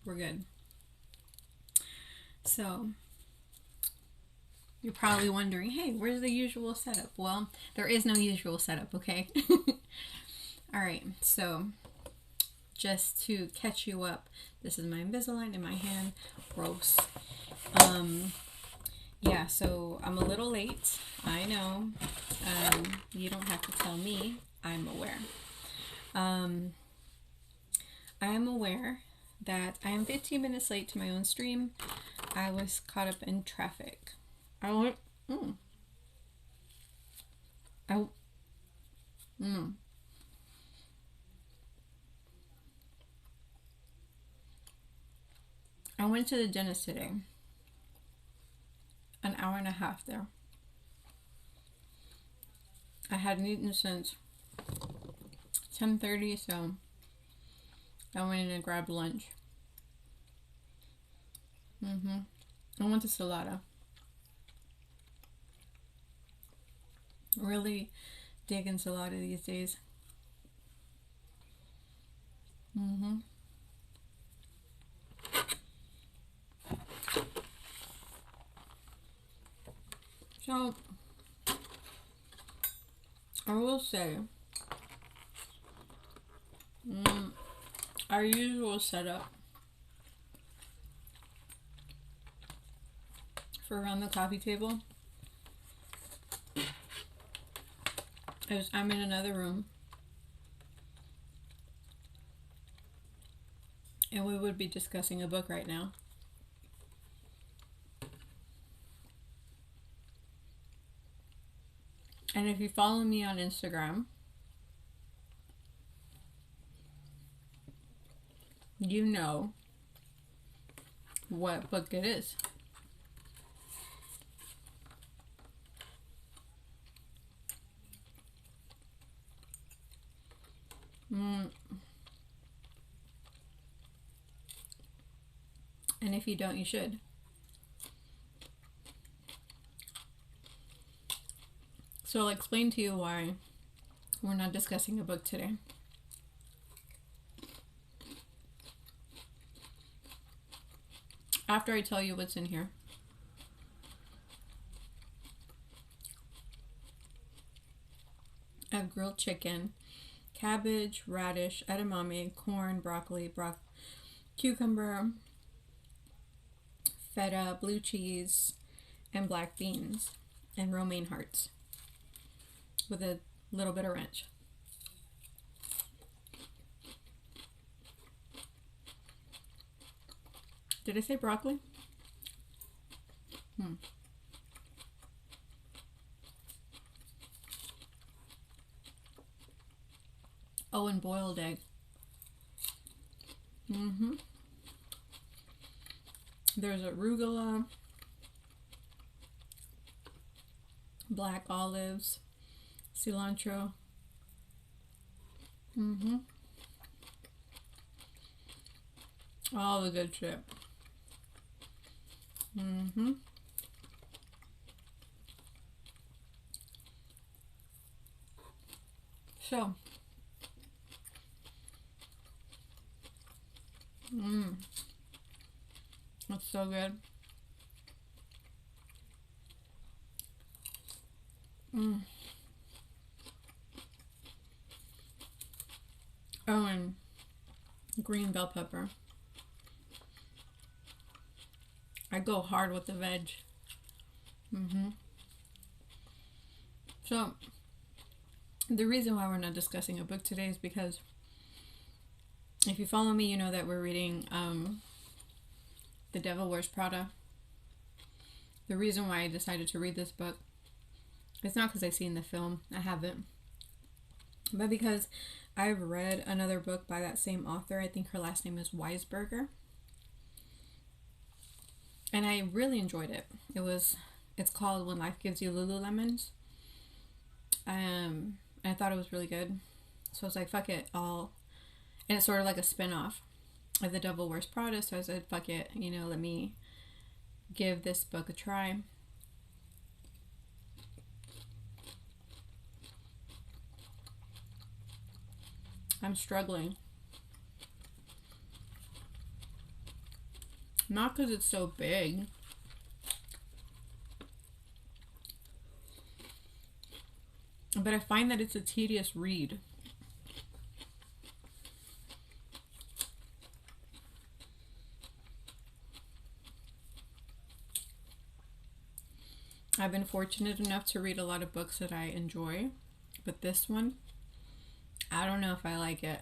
we're good. So, you're probably wondering, hey, where's the usual setup? Well, there is no usual setup, okay? Alright, so just to catch you up, this is my Invisalign in my hand. Gross. Yeah, so I'm a little late. I know. You don't have to tell me. I'm aware. I am aware that I am 15 minutes late to my own stream. I was caught up in traffic. I went. I went to the dentist today. An hour and a half there. I hadn't eaten since 10:30, so I went in and grabbed lunch. I went to Salada. Really digging Salada these days. So, I will say, our usual setup for around the coffee table is I'm in another room and we would be discussing a book right now. And if you follow me on Instagram, you know what book it is. And if you don't, you should. So I'll explain to you why we're not discussing a book today. After I tell you what's in here. I have grilled chicken, cabbage, radish, edamame, corn, broccoli, cucumber, feta, blue cheese, and black beans, and romaine hearts with a little bit of ranch. Did I say broccoli? Oh, and boiled egg. There's arugula, black olives, cilantro. All the good shit. So, that's so good. Oh, and green bell pepper. I go hard with the veg. So, the reason why we're not discussing a book today is because if you follow me, you know that we're reading The Devil Wears Prada. The reason why I decided to read this book, it's not because I've seen the film. I haven't. But because I've read another book by that same author. I think her last name is Weisberger. And I really enjoyed it. It's called When Life Gives You Lululemons. I thought it was really good. So I was like, fuck it, and it's sort of like a spin-off of The Devil Wears Prada. So I said, fuck it, let me give this book a try. I'm struggling. Not because it's so big. But I find that it's a tedious read. I've been fortunate enough to read a lot of books that I enjoy, but this one, I don't know if I like it.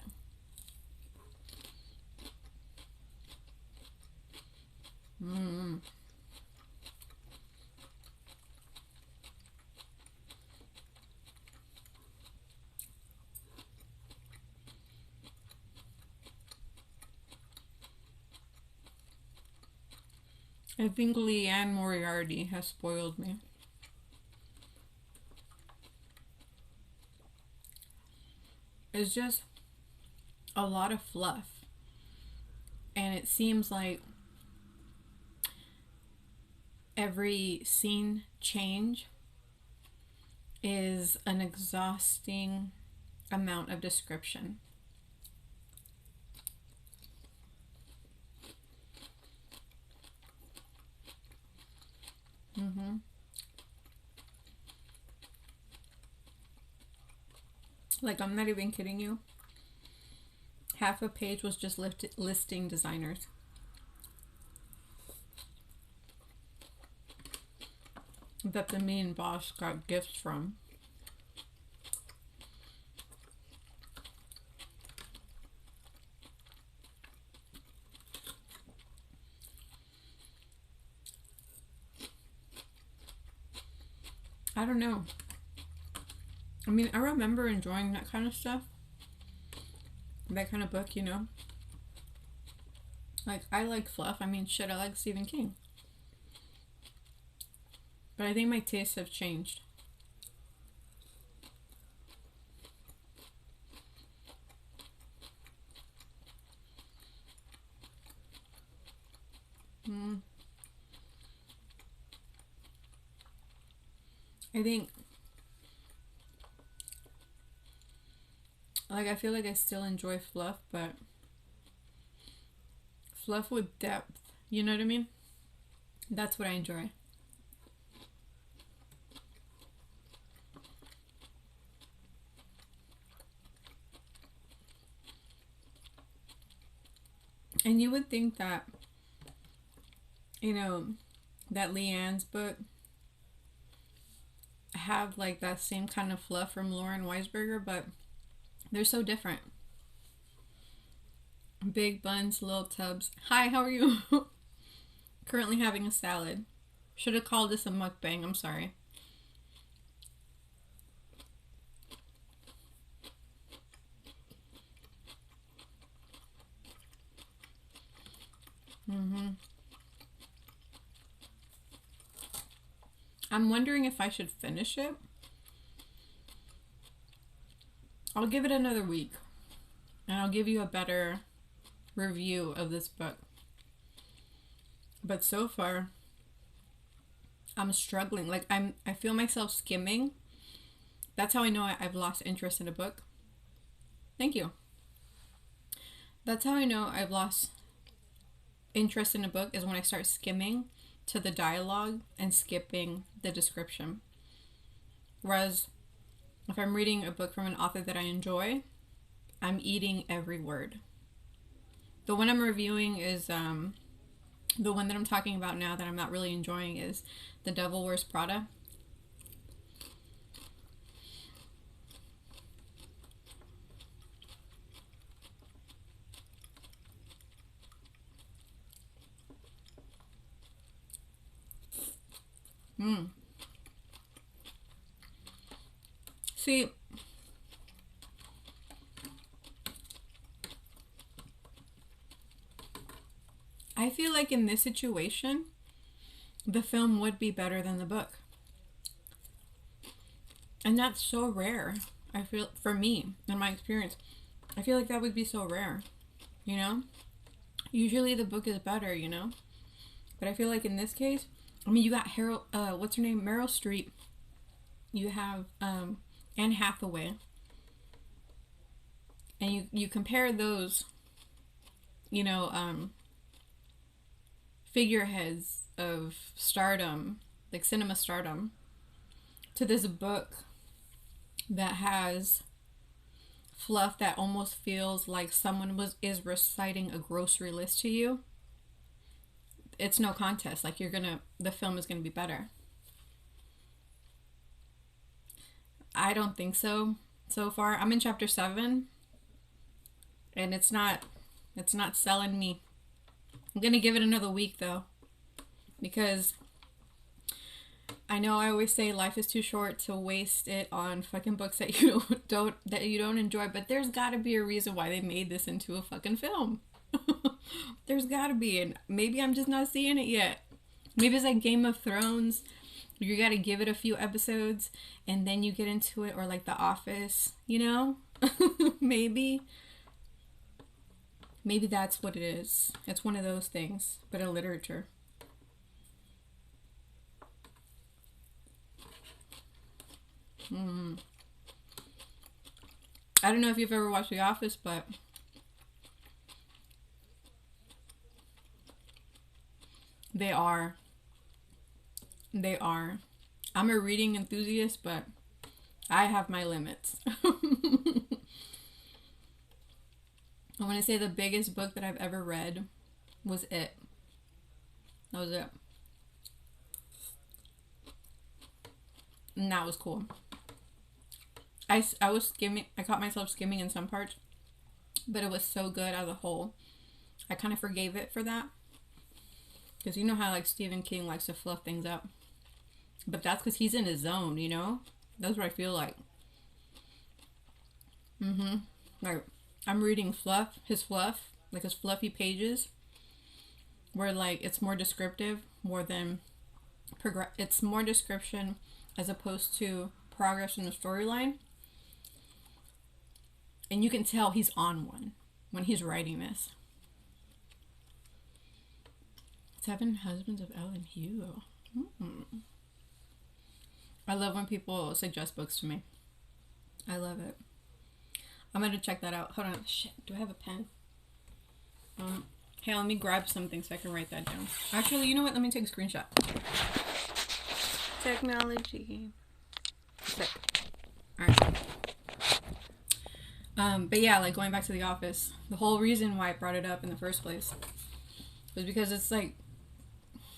I think Leanne Moriarty has spoiled me. It's just a lot of fluff. And it seems like every scene change is an exhausting amount of description. Like, I'm not even kidding you. Half a page was just listing designers. That the mean boss got gifts from. I don't know. I mean, I remember enjoying that kind of stuff. That kind of book, you know. Like, I like fluff. I mean, shit, I like Stephen King. But I think my tastes have changed. I think, like, I feel like I still enjoy fluff, but fluff with depth. You know what I mean? That's what I enjoy. And you would think that, you know, that Leanne's book have like that same kind of fluff from Lauren Weisberger, but they're so different. Big buns, little tubs. Hi, how are you? Currently having a salad. Should have called this a mukbang. I'm sorry. I'm wondering if I should finish it. I'll give it another week and I'll give you a better review of this book. But so far, I'm struggling. Like, I feel myself skimming. That's how I know I've lost interest in a book. Thank you. That's how I know I've lost interest in a book, is when I start skimming to the dialogue and skipping the description. Whereas if I'm reading a book from an author that I enjoy, I'm eating every word. The one I'm reviewing is the one that I'm talking about now that I'm not really enjoying is The Devil Wears Prada. See, I feel like in this situation, the film would be better than the book. And that's so rare. I feel, for me, in my experience, I feel like that would be so rare, you know? Usually the book is better, you know? But I feel like in this case, I mean, you got what's her name? Meryl Streep. You have Anne Hathaway. And you compare those, you know, figureheads of stardom, like cinema stardom, to this book that has fluff that almost feels like someone is reciting a grocery list to you, it's no contest. Like, the film is gonna be better. I don't think so far. I'm in chapter 7 and it's not selling me. I'm gonna give it another week though, because I know I always say life is too short to waste it on fucking books that you don't enjoy, but there's gotta be a reason why they made this into a fucking film. There's gotta be, and maybe I'm just not seeing it yet. Maybe it's like Game of Thrones. You gotta give it a few episodes and then you get into it, or like The Office, you know? Maybe that's what it is. It's one of those things, but in literature. I don't know if you've ever watched The Office, but they are. I'm a reading enthusiast, but I have my limits. I want to say the biggest book that I've ever read was it. That was it. And that was cool. I was skimming. I caught myself skimming in some parts, but it was so good as a whole. I kind of forgave it for that. Because you know how like Stephen King likes to fluff things up. But that's because he's in his zone, you know? That's what I feel like. Like, I'm reading his fluffy pages, where like it's more descriptive more than it's more description as opposed to progress in the storyline. And you can tell he's on one when he's writing this. 7 Husbands of Ellen Hugh. I love when people suggest books to me. I love it. I'm gonna check that out. Hold on. Shit, do I have a pen? Hey, let me grab something so I can write that down. Actually, you know what? Let me take a screenshot. Technology. Sick. Alright. But yeah, like going back to The Office, the whole reason why I brought it up in the first place was because it's like,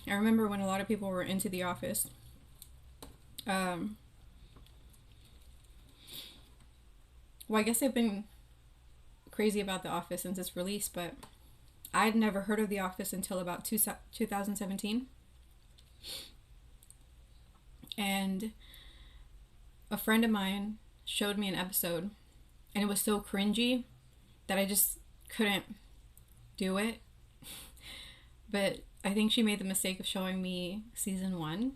I remember when a lot of people were into The Office. Well, I guess I've been crazy about The Office since its release, but I'd never heard of The Office until about 2017. And a friend of mine showed me an episode, and it was so cringy that I just couldn't do it. But I think she made the mistake of showing me season 1,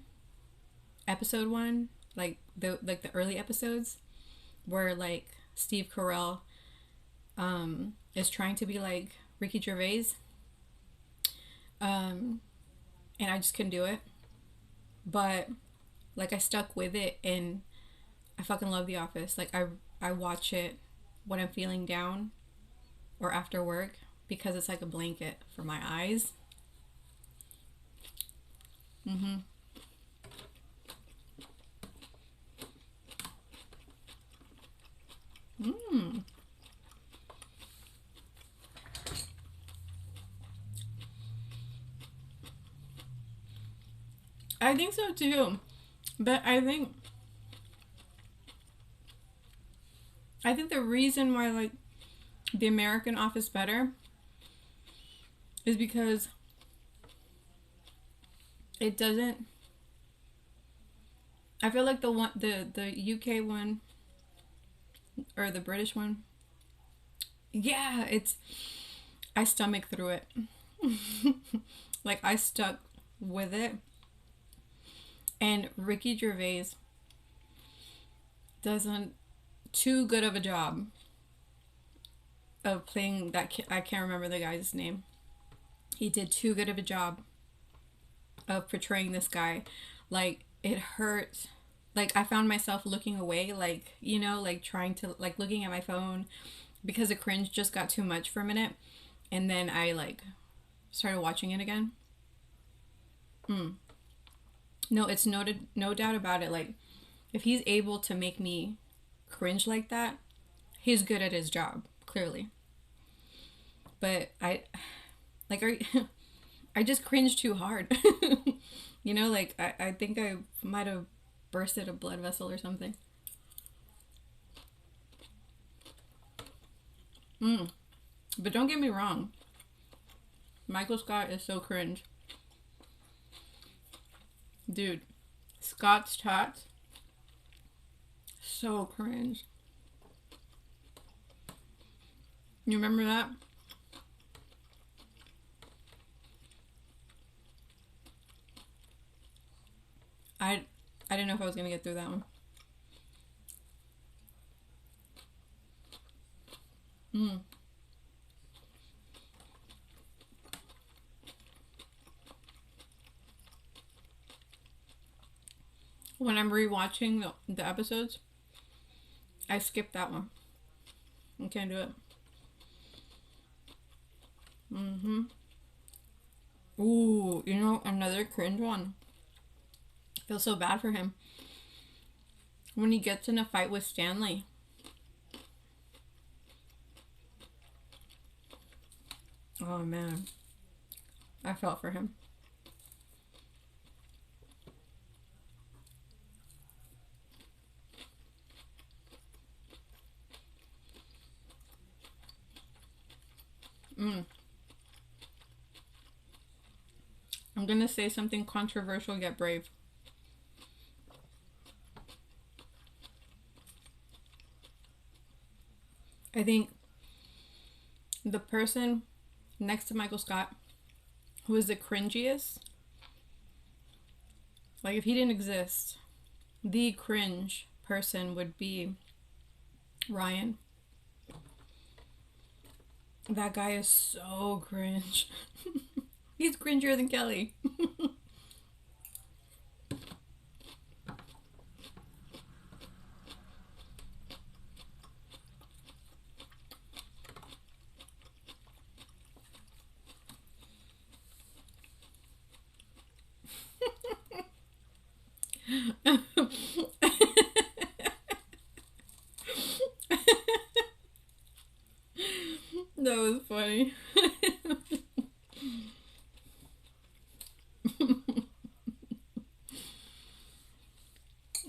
episode 1, like the early episodes, where like Steve Carell is trying to be like Ricky Gervais, and I just couldn't do it. But like I stuck with it, and I fucking love The Office. Like I watch it when I'm feeling down or after work, because it's like a blanket for my eyes. I think so too. But I think the reason why like the American Office better is because it doesn't, I feel like the UK one or the British one, yeah, I stomach through it. Like I stuck with it. And Ricky Gervais doesn't too good of a job of playing that I can't remember the guy's name. He did too good of a job of portraying this guy. Like, it hurt. Like, I found myself looking away, like, you know, like trying to, like looking at my phone, because the cringe just got too much for a minute. And then I like started watching it again. No, it's noted, no doubt about it. Like, if he's able to make me cringe like that, he's good at his job, clearly. But like, I just cringe too hard. You know, like, I think I might have bursted a blood vessel or something. But don't get me wrong. Michael Scott is so cringe. Dude, Scott's tots, so cringe. You remember that? I didn't know if I was gonna get through that one. When I'm rewatching the episodes, I skip that one. I can't do it. Ooh, you know, another cringe one. I feel so bad for him. When he gets in a fight with Stanley. Oh man. I felt for him. I'm gonna say something controversial yet brave. I think the person next to Michael Scott who is the cringiest, like if he didn't exist, the cringe person would be Ryan. That guy is so cringe. He's cringier than Kelly. That was funny.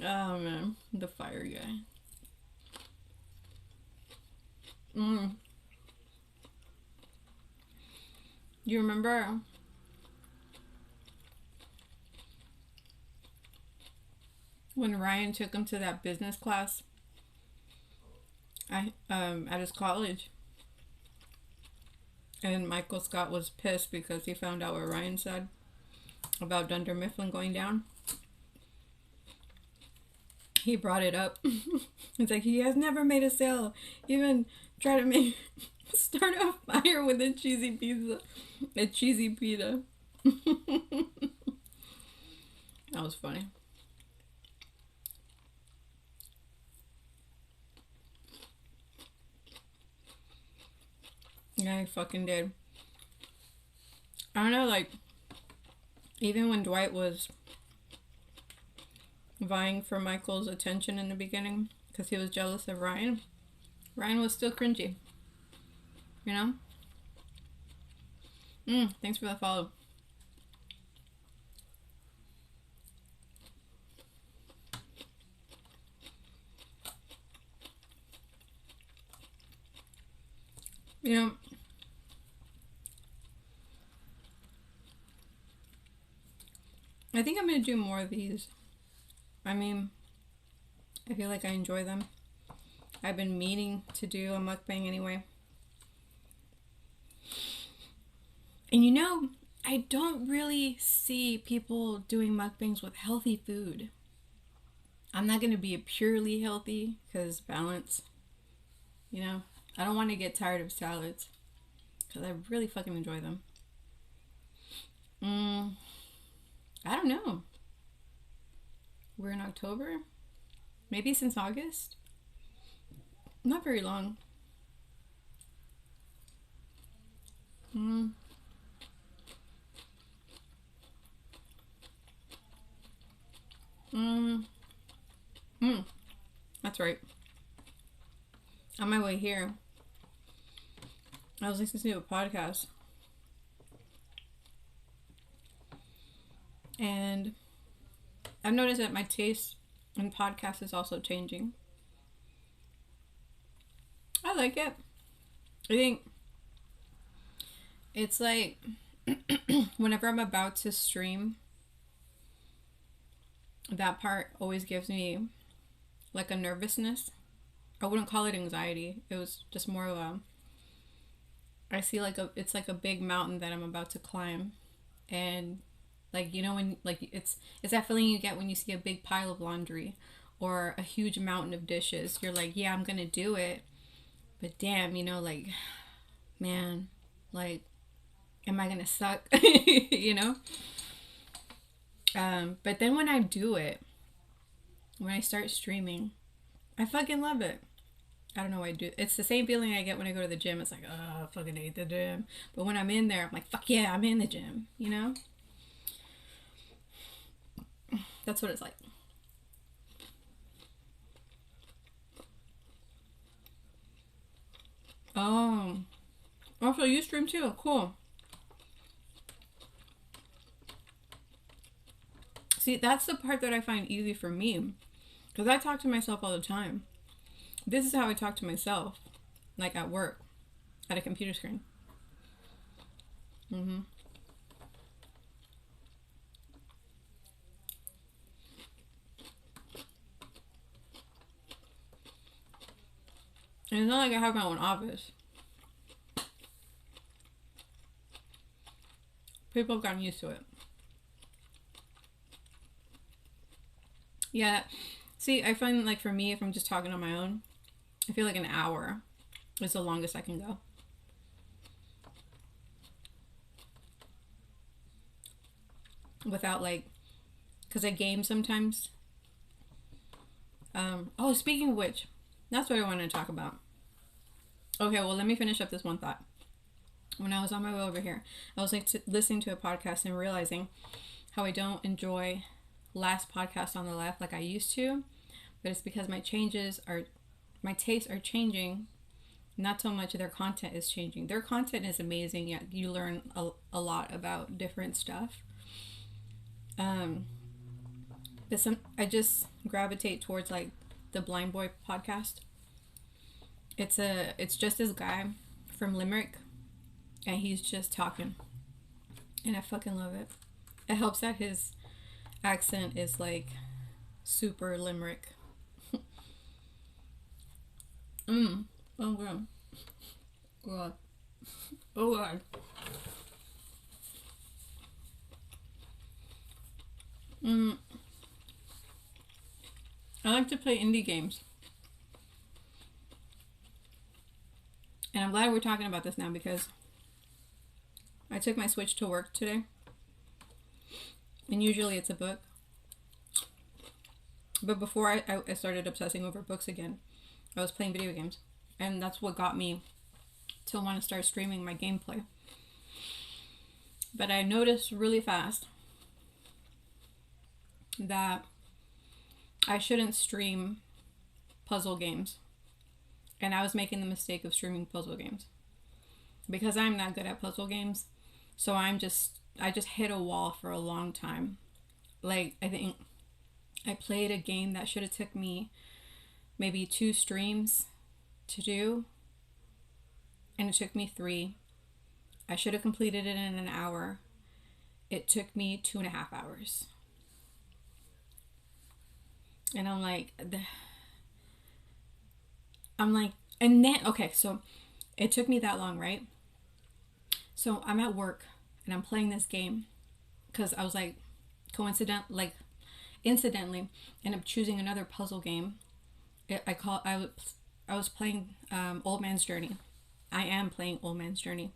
Oh man, the fire guy. You remember when Ryan took him to that business class at his college? And Michael Scott was pissed because he found out what Ryan said about Dunder Mifflin going down. He brought it up. It's like he has never made a sale, even try to make start a fire with a cheesy pizza. A cheesy pita. That was funny. Yeah, he fucking did. I don't know, like, even when Dwight was vying for Michael's attention in the beginning because he was jealous of Ryan, Ryan was still cringy. You know? Thanks for the follow. You know, I think I'm going to do more of these. I mean, I feel like I enjoy them. I've been meaning to do a mukbang anyway. And you know, I don't really see people doing mukbangs with healthy food. I'm not going to be purely healthy because balance. You know, I don't want to get tired of salads because I really fucking enjoy them. I don't know. We're in October? Maybe since August? Not very long. That's right. On my way here, I was listening to a podcast. And I've noticed that my taste in podcasts is also changing. I like it. I think it's like whenever I'm about to stream, that part always gives me like a nervousness. I wouldn't call it anxiety. It was just more of a, I see like it's like a big mountain that I'm about to climb. And like, you know, when like it's that feeling you get when you see a big pile of laundry or a huge mountain of dishes. You're like, yeah, I'm gonna do it. But damn, you know, like, man, like, am I gonna suck? You know? But then when I do it, when I start streaming, I fucking love it. I don't know why I do. It's the same feeling I get when I go to the gym. It's like, oh, I fucking hate the gym. But when I'm in there, I'm like, fuck yeah, I'm in the gym. You know? That's what it's like. Oh. Also, you stream too. Cool. See, that's the part that I find easy for me. Because I talk to myself all the time. This is how I talk to myself. Like at work. At a computer screen. Mm-hmm. And it's not like I have my own office. People have gotten used to it. Yeah. See, I find like for me, if I'm just talking on my own, I feel like an hour is the longest I can go. Without like, because I game sometimes. Oh, speaking of which, that's what I wanted to talk about. Okay, well, let me finish up this one thought. When I was on my way over here, I was like listening to a podcast and realizing how I don't enjoy last podcast on the left like I used to, but it's because my tastes are changing. Not so much their content is changing. Their content is amazing. Yeah, you learn a lot about different stuff. But I just gravitate towards like the Blind Boy podcast. It's just this guy from Limerick, and he's just talking, and I fucking love it. It helps that his accent is like super Limerick. Oh god. God. Oh god. I like to play indie games. And I'm glad we're talking about this now because I took my Switch to work today. And usually it's a book. But before I started obsessing over books again, I was playing video games. And that's what got me to want to start streaming my gameplay. But I noticed really fast that I shouldn't stream puzzle games. And I was making the mistake of streaming puzzle games. Because I'm not good at puzzle games. So I just hit a wall for a long time. Like, I think I played a game that should have took me maybe 2 streams to do. And it took me 3. I should have completed it in an hour. It took me 2.5 hours. And I'm like, and then, okay, so it took me that long, right? So I'm at work and I'm playing this game because I was like, incidentally, end up choosing another puzzle game. I was playing Old Man's Journey. I am playing Old Man's Journey.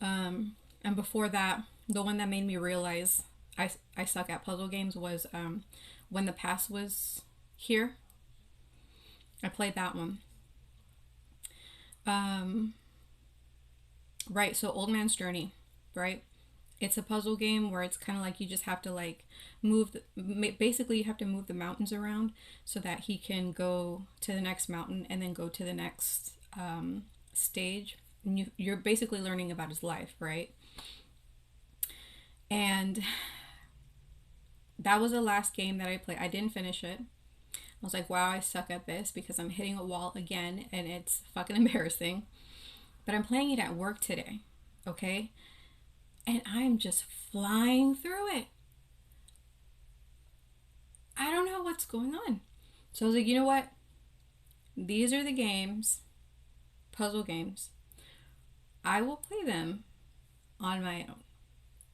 And before that, the one that made me realize I suck at puzzle games was When the Past Was Here. I played that one. Right, so Old Man's Journey, right? It's a puzzle game where it's kind of like you just have to like move basically you have to move the mountains around so that he can go to the next mountain and then go to the next stage. And you're basically learning about his life, right? And that was the last game that I played. I didn't finish it. I was like, wow, I suck at this because I'm hitting a wall again and it's fucking embarrassing. But I'm playing it at work today, okay? And I'm just flying through it. I don't know what's going on. So I was like, you know what? These are the games, puzzle games. I will play them on my own.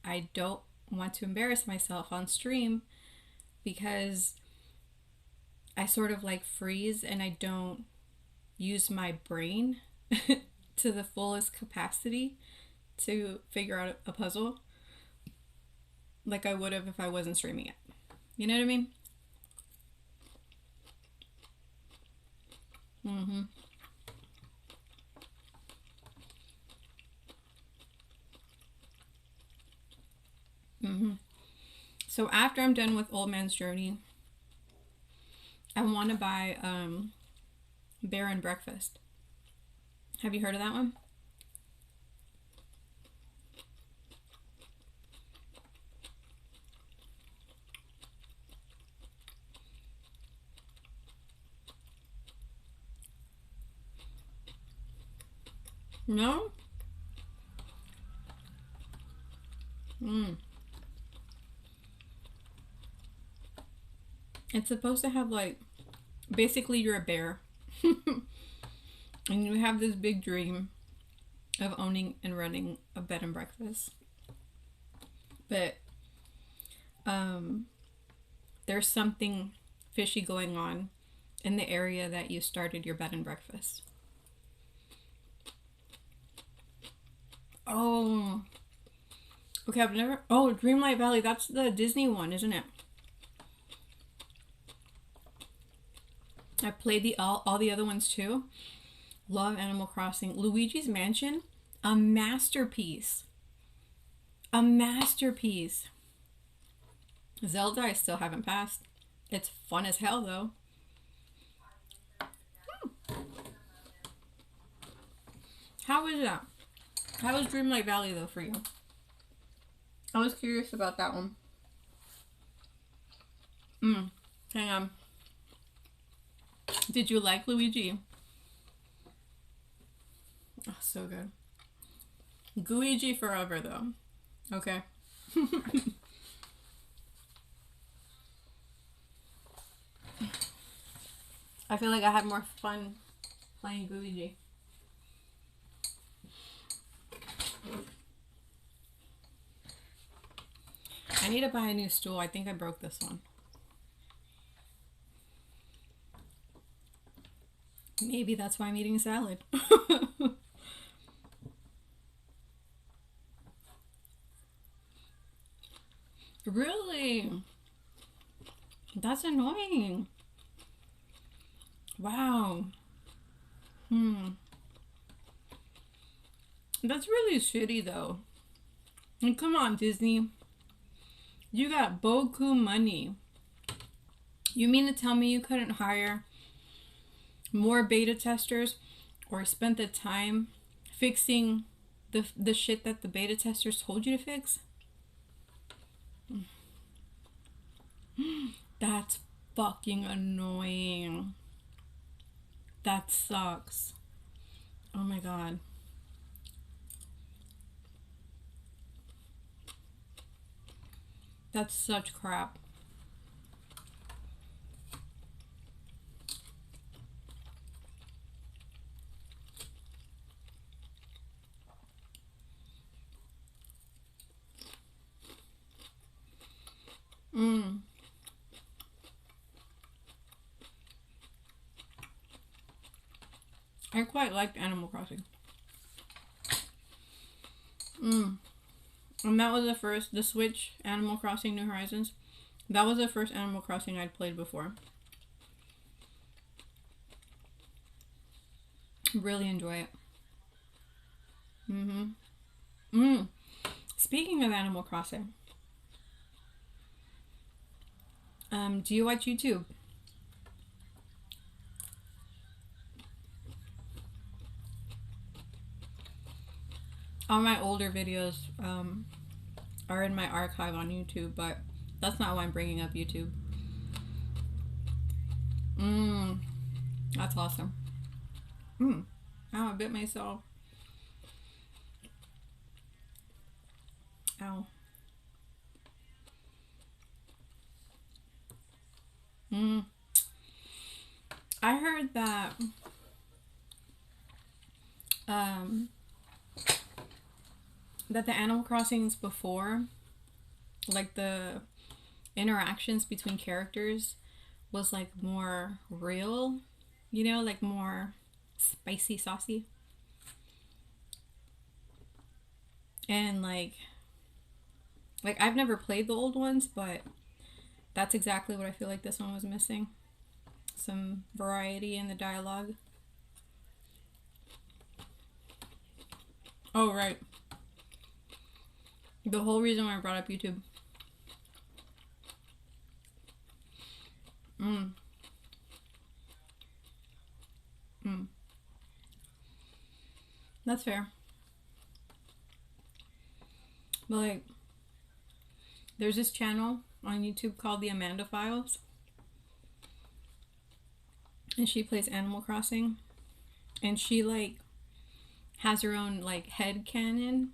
I don't want to embarrass myself on stream because I sort of like freeze and I don't use my brain to the fullest capacity to figure out a puzzle like I would have if I wasn't streaming it. You know what I mean? Mm-hmm. Mm-hmm. So after I'm done with Old Man's Journey, I want to buy Bear and Breakfast. Have you heard of that one? No? It's supposed to have like, basically you're a bear. And you have this big dream of owning and running a bed and breakfast. But there's something fishy going on in the area that you started your bed and breakfast. Oh. Okay, I've never... Oh, Dreamlight Valley. That's the Disney one, isn't it? I played all the other ones too. Love Animal Crossing. Luigi's Mansion. A masterpiece. A masterpiece. Zelda I still haven't passed. It's fun as hell though. How is that? How is Dreamlight Valley though for you? I was curious about that one. Hang on. Did you like Luigi? Oh, so good. Gooigi forever though. Okay. I feel like I had more fun playing Gooigi. I need to buy a new stool. I think I broke this one. Maybe that's why I'm eating salad. Really? That's annoying. Wow. That's really shitty though. And come on, Disney. You got boku money. You mean to tell me you couldn't hire more beta testers or spent the time fixing the shit that the beta testers told you to fix? That's fucking annoying. That sucks. Oh my god. That's such crap. I quite liked Animal Crossing. And that was the Switch Animal Crossing New Horizons. That was the first Animal Crossing I'd played before. Really enjoy it. Speaking of Animal Crossing, do you watch YouTube? All my older videos are in my archive on YouTube, but that's not why I'm bringing up YouTube. That's awesome. Ow, I bit myself. Ow. I heard that that the Animal Crossings before, like the interactions between characters was like more real, you know, like more spicy, saucy. And like I've never played the old ones, but that's exactly what I feel like this one was missing. Some variety in the dialogue. Oh, right. The whole reason why I brought up YouTube. That's fair. But like, there's this channel on YouTube called the Amanda Files. And she plays Animal Crossing. And she like has her own like head canon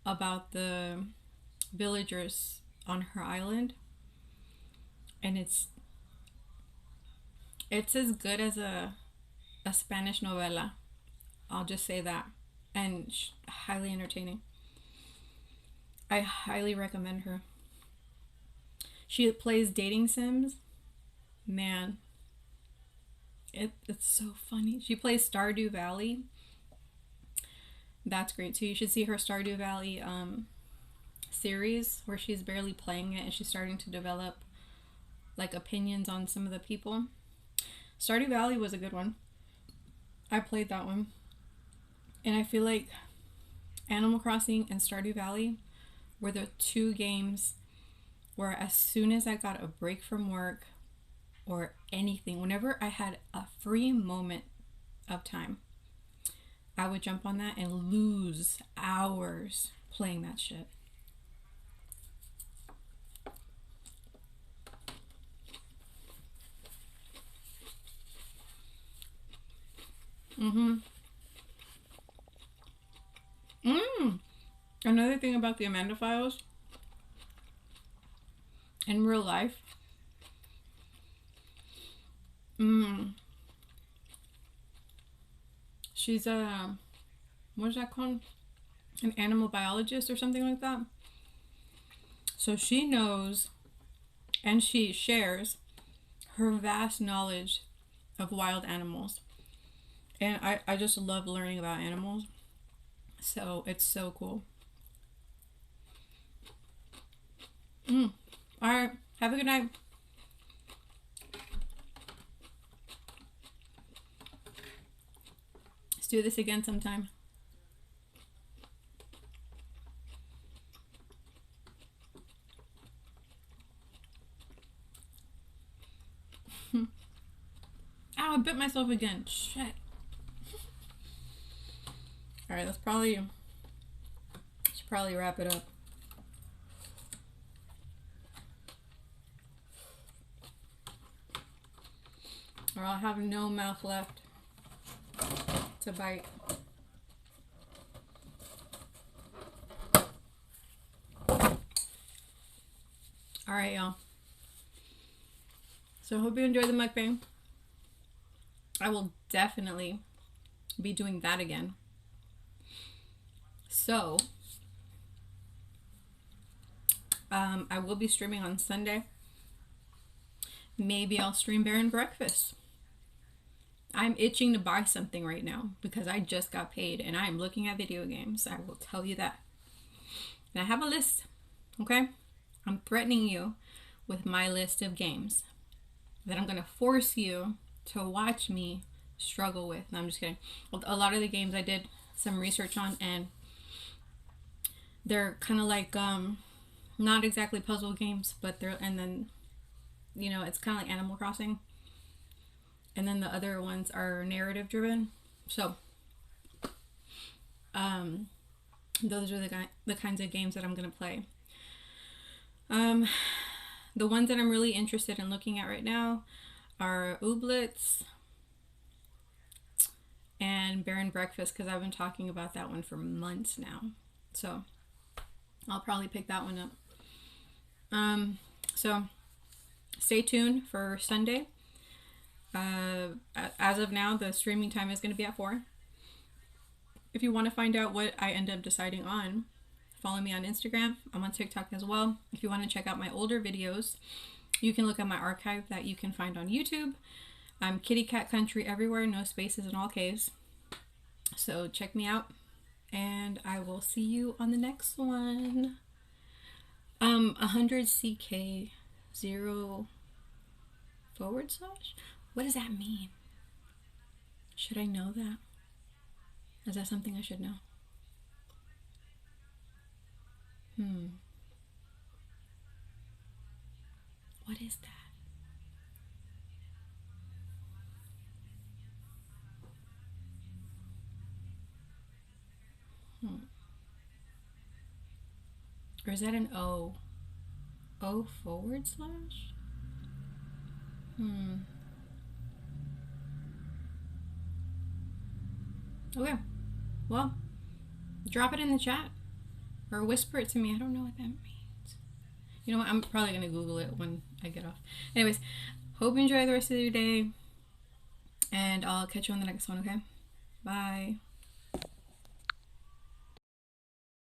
about the villagers on her island. And it's as good as a Spanish novela. I'll just say that. And highly entertaining. I highly recommend her. She plays dating sims. Man, it's so funny. She plays Stardew Valley. That's great too. You should see her Stardew Valley series where she's barely playing it and she's starting to develop like opinions on some of the people. Stardew Valley was a good one. I played that one. And I feel like Animal Crossing and Stardew Valley were the two games where as soon as I got a break from work or anything, whenever I had a free moment of time, I would jump on that and lose hours playing that shit. Another thing about the Amanda Files, in real life, she's a, what is that called? An animal biologist or something like that. So she knows and she shares her vast knowledge of wild animals. And I just love learning about animals. So it's so cool. Alright, have a good night. Let's do this again sometime. Ow, I bit myself again. Shit. Alright, should probably wrap it up. Or I'll have no mouth left to bite. Alright, y'all. So I hope you enjoyed the mukbang. I will definitely be doing that again. So, I will be streaming on Sunday. Maybe I'll stream Bear and Breakfast. I'm itching to buy something right now because I just got paid and I'm looking at video games. I will tell you that. And I have a list, okay? I'm threatening you with my list of games that I'm going to force you to watch me struggle with. No, I'm just kidding. A lot of the games I did some research on, and they're kind of like not exactly puzzle games, but they're, and then it's kind of like Animal Crossing. And then the other ones are narrative driven. So those are the kinds of games that I'm gonna play. The ones that I'm really interested in looking at right now are Ooblets and Bear and Breakfast, because I've been talking about that one for months now. So I'll probably pick that one up. So stay tuned for Sunday. As of now, the streaming time is going to be at 4. If you want to find out what I end up deciding on, follow me on Instagram. I'm on TikTok as well. If you want to check out my older videos, you can look at my archive that you can find on YouTube. I'm Kitty Cat Country everywhere, no spaces in all caves. So check me out, and I will see you on the next one. 100CK 0 / What does that mean? Should I know that? Is that something I should know? What is that? Or is that an O? O / Okay. Well, drop it in the chat. Or whisper it to me. I don't know what that means. You know what? I'm probably going to Google it when I get off. Anyways, hope you enjoy the rest of your day. And I'll catch you on the next one, okay? Bye.